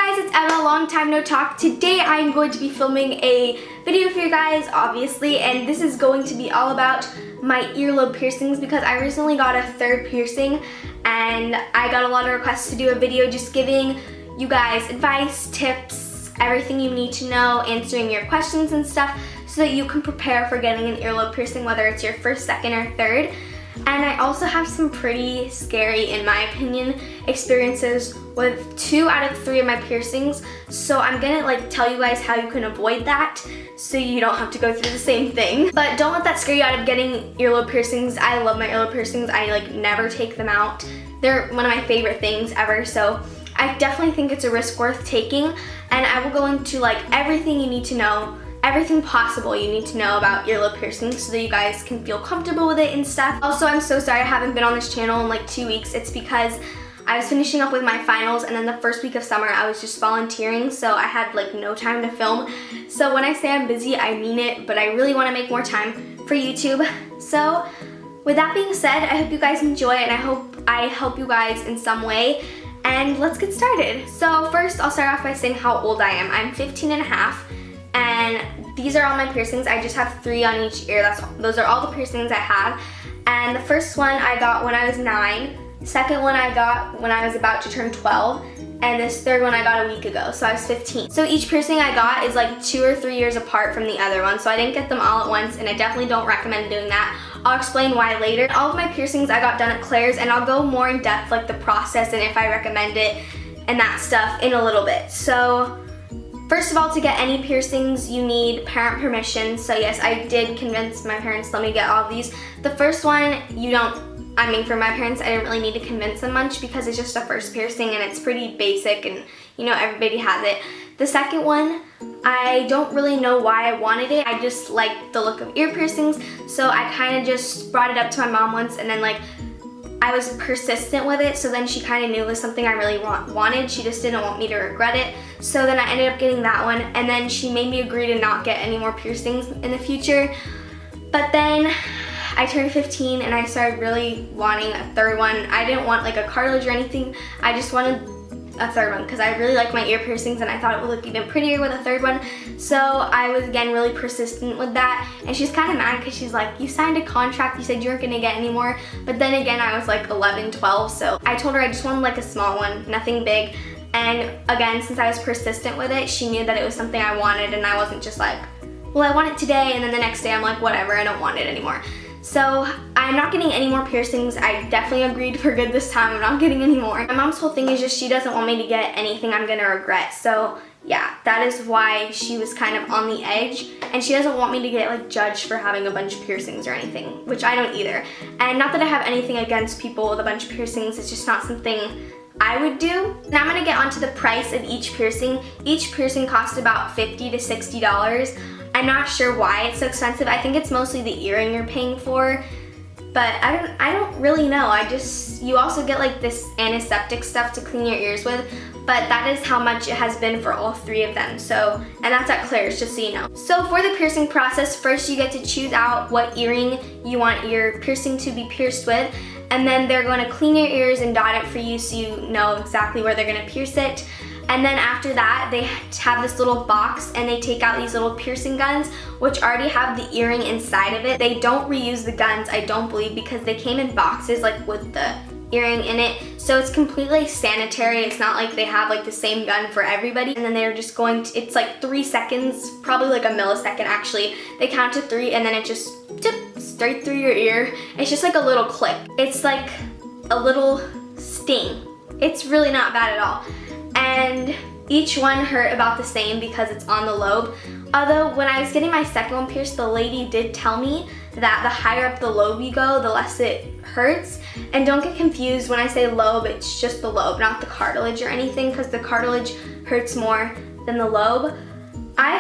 guys, it's Emma, long time no talk. Today I'm going to be filming a video for you guys, obviously, and this is going to be all about my earlobe piercings because I recently got a third piercing and I got a lot of requests to do a video just giving you guys advice, tips, everything you need to know, answering your questions and stuff so that you can prepare for getting an earlobe piercing, whether it's your first, second, or third. And I also have some pretty scary, in my opinion, experiences with 2 out of 3 of my piercings. So I'm gonna tell you guys how you can avoid that so you don't have to go through the same thing. But don't let that scare you out of getting earlobe piercings. I love my earlobe piercings. I never take them out. They're one of my favorite things ever. So I definitely think it's a risk worth taking. And I will go into everything you need to know, everything possible you need to know about earlobe piercings so that you guys can feel comfortable with it and stuff. Also, I'm so sorry I haven't been on this channel in 2 weeks. It's because I was finishing up with my finals, and then the first week of summer I was just volunteering, so I had no time to film. So when I say I'm busy, I mean it, but I really want to make more time for YouTube. So with that being said, I hope you guys enjoy and I hope I help you guys in some way. And let's get started. So first, I'll start off by saying how old I am. I'm 15 and a half. And these are all my piercings. I just have 3 on each ear. Those are all the piercings I have. And the first one I got when I was 9. The second one I got when I was about to turn 12. And this third one I got a week ago, so I was 15. So each piercing I got is 2 or 3 years apart from the other one. So I didn't get them all at once, and I definitely don't recommend doing that. I'll explain why later. All of my piercings I got done at Claire's, and I'll go more in depth the process and if I recommend it and that stuff in a little bit. So first of all, to get any piercings, you need parent permission. So yes, I did convince my parents to let me get all of these. The first one, for my parents, I didn't really need to convince them much because it's just a first piercing and it's pretty basic and everybody has it. The second one, I don't really know why I wanted it. I just liked the look of ear piercings, so I kind of just brought it up to my mom once, and then I was persistent with it, so then she kind of knew it was something I really wanted. She just didn't want me to regret it. So then I ended up getting that one, and then she made me agree to not get any more piercings in the future. But then I turned 15 and I started really wanting a third one. I didn't want a cartilage or anything. I just wanted a third one because I really like my ear piercings and I thought it would look even prettier with a third one. So I was again really persistent with that, and she's kind of mad because she's like, you signed a contract, you said you weren't gonna get any more. But then again, I was 11, 12, so I told her I just wanted a small one, nothing big. And again, since I was persistent with it, she knew that it was something I wanted, and I wasn't just well, I want it today, and then the next day I'm whatever, I don't want it anymore. So I'm not getting any more piercings. I definitely agreed for good this time. I'm not getting any more. My mom's whole thing is just she doesn't want me to get anything I'm gonna regret. So yeah, that is why she was kind of on the edge, and she doesn't want me to get judged for having a bunch of piercings or anything, which I don't either. And not that I have anything against people with a bunch of piercings, it's just not something I would do. Now I'm gonna get onto the price of each piercing. Each piercing costs about $50 to $60. I'm not sure why it's so expensive. I think it's mostly the earring you're paying for, but I don't really know. You also get this antiseptic stuff to clean your ears with, but that is how much it has been for all 3 of them. So, and that's at Claire's, just so you know. So for the piercing process, first you get to choose out what earring you want your piercing to be pierced with, and then they're going to clean your ears and dot it for you so you know exactly where they're going to pierce it. And then after that, they have this little box and they take out these little piercing guns, which already have the earring inside of it. They don't reuse the guns, I don't believe, because they came in boxes with the earring in it. So it's completely sanitary. It's not like they have the same gun for everybody. And then they're just going to, it's 3 seconds, probably a millisecond actually. They count to 3 and then it just straight through your ear. It's just a little clip. It's a little sting. It's really not bad at all. And each one hurt about the same because it's on the lobe. Although when I was getting my second one pierced, the lady did tell me that the higher up the lobe you go, the less it hurts. And don't get confused, when I say lobe, it's just the lobe, not the cartilage or anything, because the cartilage hurts more than the lobe. I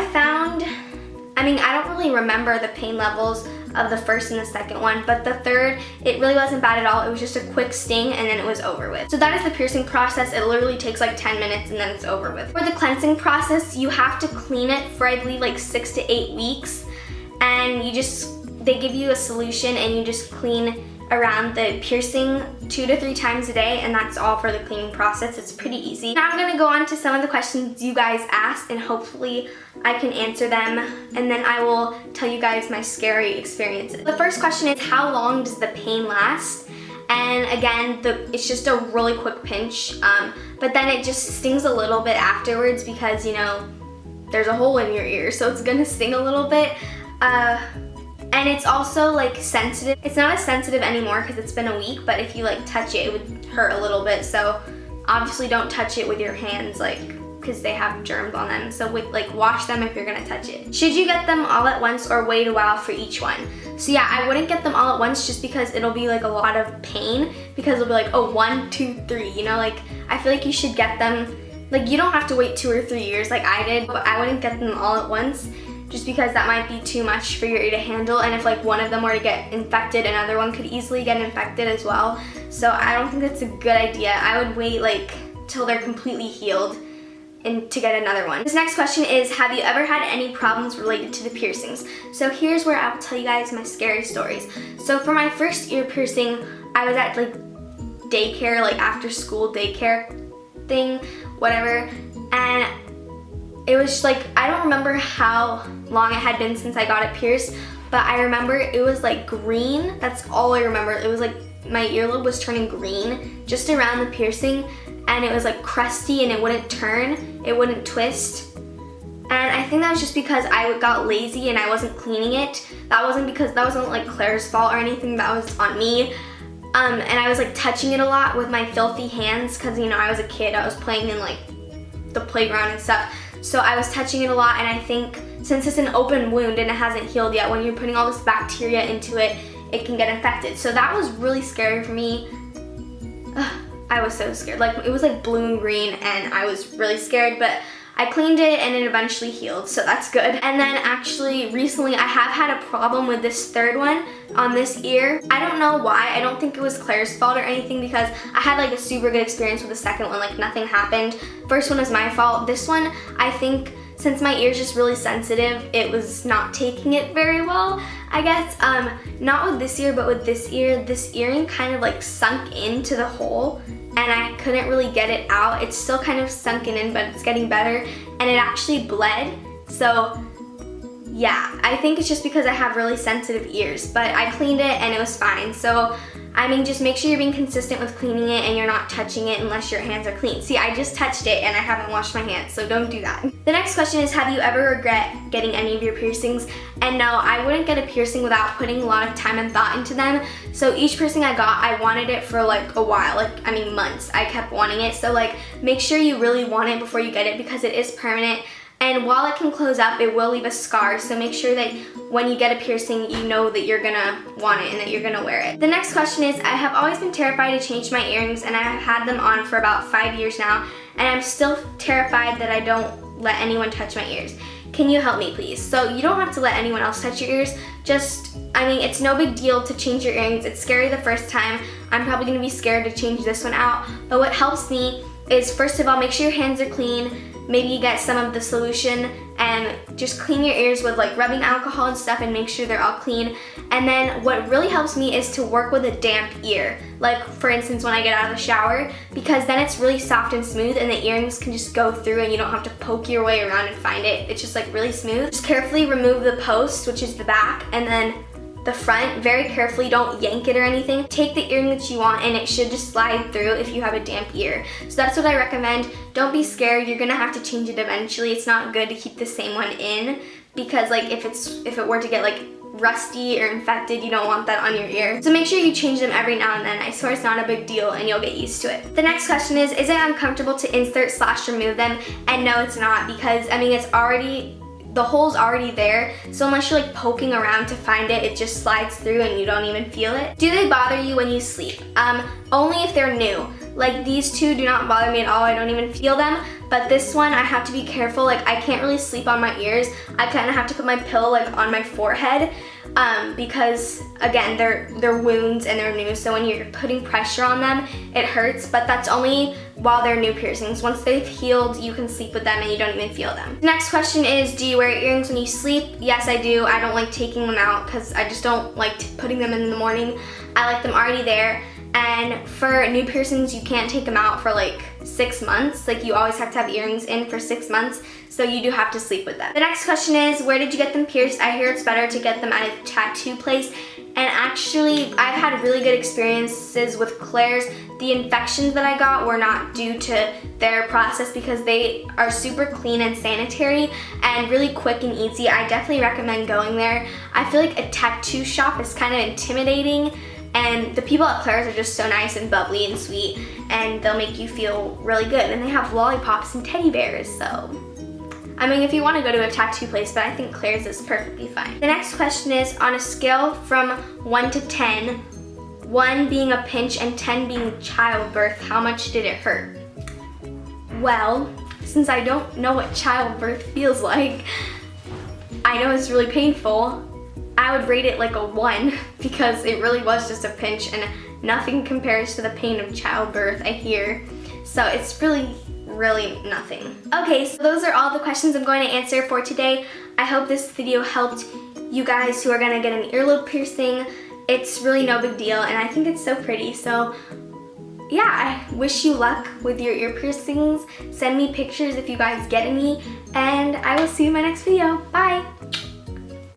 don't really remember the pain levels of the first and the second one, but the third, it really wasn't bad at all. It was just a quick sting and then it was over with. So that is the piercing process. It literally takes 10 minutes and then it's over with. For the cleansing process, you have to clean it for I believe 6 to 8 weeks, and they give you a solution and you just clean around the piercing 2 to 3 times a day, and that's all for the cleaning process. It's pretty easy. Now I'm gonna go on to some of the questions you guys asked, and hopefully I can answer them, and then I will tell you guys my scary experiences. The first question is, how long does the pain last? And again, it's just a really quick pinch, but then it just stings a little bit afterwards because, you know, there's a hole in your ear, so it's gonna sting a little bit. And it's also like sensitive. It's not as sensitive anymore because it's been a week, but if you like touch it, it would hurt a little bit. So obviously don't touch it with your hands, like, because they have germs on them. So wash them if you're gonna touch it. Should you get them all at once or wait a while for each one? So yeah, I wouldn't get them all at once just because it'll be like a lot of pain, because it'll be like, oh, 1, 2, 3, you know, like I feel like you should get them, like you don't have to wait 2 or 3 years like I did, but I wouldn't get them all at once just because that might be too much for your ear to handle, and if like one of them were to get infected, another one could easily get infected as well. So I don't think that's a good idea. I would wait like till they're completely healed and to get another one. This next question is, have you ever had any problems related to the piercings? So here's where I will tell you guys my scary stories. So for my first ear piercing, I was at like daycare, like after school daycare thing, whatever, and it was just like, I don't remember how long it had been since I got it pierced, but I remember it was like green. That's all I remember. It was like my earlobe was turning green just around the piercing, and it was like crusty and it wouldn't turn, it wouldn't twist. And I think that was just because I got lazy and I wasn't cleaning it. That wasn't like Claire's fault or anything, that was on me. And I was like touching it a lot with my filthy hands because, you know, I was a kid, I was playing in like the playground and stuff. So I was touching it a lot, and I think since it's an open wound and it hasn't healed yet, when you're putting all this bacteria into it, it can get infected. So that was really scary for me. I was so scared. Like, it was like blue and green, and I was really scared, but I cleaned it and it eventually healed, so that's good. And then actually recently I have had a problem with this third one on this ear. I don't know why. I don't think it was Claire's fault or anything because I had like a super good experience with the second one, like nothing happened. First one was my fault. This one, I think since my ear's just really sensitive, it was not taking it very well, I guess. Not with this ear, but with this ear, this earring kind of like sunk into the hole, and I couldn't really get it out. It's still kind of sunken in, but it's getting better, and it actually bled. So yeah, I think it's just because I have really sensitive ears, but I cleaned it and it was fine. So I mean, just make sure you're being consistent with cleaning it and you're not touching it unless your hands are clean. See, I just touched it and I haven't washed my hands, so don't do that. The next question is, have you ever regret getting any of your piercings? And no, I wouldn't get a piercing without putting a lot of time and thought into them. So each piercing I got, I wanted it for like a while, like, I mean months. I kept wanting it. So like, make sure you really want it before you get it because it is permanent. And while it can close up, it will leave a scar, so make sure that when you get a piercing, you know that you're gonna want it and that you're gonna wear it. The next question is, I have always been terrified to change my earrings, and I have had them on for about 5 years now, and I'm still terrified that I don't let anyone touch my ears. Can you help me, please? So you don't have to let anyone else touch your ears. Just, I mean, it's no big deal to change your earrings. It's scary the first time. I'm probably gonna be scared to change this one out, but what helps me is, first of all, make sure your hands are clean. Maybe you get some of the solution and just clean your ears with like rubbing alcohol and stuff and make sure they're all clean. And then what really helps me is to work with a damp ear. Like for instance, when I get out of the shower, because then it's really soft and smooth and the earrings can just go through and you don't have to poke your way around and find it. It's just like really smooth. Just carefully remove the post, which is the back, and then the front, very carefully, don't yank it or anything. Take the earring that you want and it should just slide through if you have a damp ear. So that's what I recommend. Don't be scared, you're gonna have to change it eventually. It's not good to keep the same one in because like if it were to get like rusty or infected, you don't want that on your ear. So make sure you change them every now and then. I swear it's not a big deal and you'll get used to it. The next question is it uncomfortable to insert/remove them? And no, it's not, because I mean the hole's already there, so unless you're like poking around to find it, it just slides through and you don't even feel it. Do they bother you when you sleep? Only if they're new. Like these two do not bother me at all. I don't even feel them. But this one, I have to be careful. Like I can't really sleep on my ears. I kind of have to put my pillow like on my forehead because again, they're wounds and they're new. So when you're putting pressure on them, it hurts. But that's only while they're new piercings. Once they've healed, you can sleep with them and you don't even feel them. The next question is, do you wear earrings when you sleep? Yes, I do. I don't like taking them out because I just don't like putting them in the morning. I like them already there. And for new piercings, you can't take them out for like 6 months. Like you always have to have earrings in for 6 months, so you do have to sleep with them. The next question is, where did you get them pierced? I hear it's better to get them at a tattoo place. And actually, I've had really good experiences with Claire's. The infections that I got were not due to their process because they are super clean and sanitary and really quick and easy. I definitely recommend going there. I feel like a tattoo shop is kind of intimidating, and the people at Claire's are just so nice and bubbly and sweet, and they'll make you feel really good. And they have lollipops and teddy bears, so I mean, if you want to go to a tattoo place, but I think Claire's is perfectly fine. The next question is, on a scale from 1 to 10, 1 being a pinch and 10 being childbirth, how much did it hurt? Well, since I don't know what childbirth feels like, I know it's really painful. I would rate it like a 1 because it really was just a pinch and nothing compares to the pain of childbirth, I hear. So it's really nothing. Okay, so those are all the questions I'm going to answer for today. I hope this video helped you guys who are going to get an earlobe piercing. It's really no big deal and I think it's so pretty. So yeah, I wish you luck with your ear piercings. Send me pictures if you guys get any, and I will see you in my next video. Bye!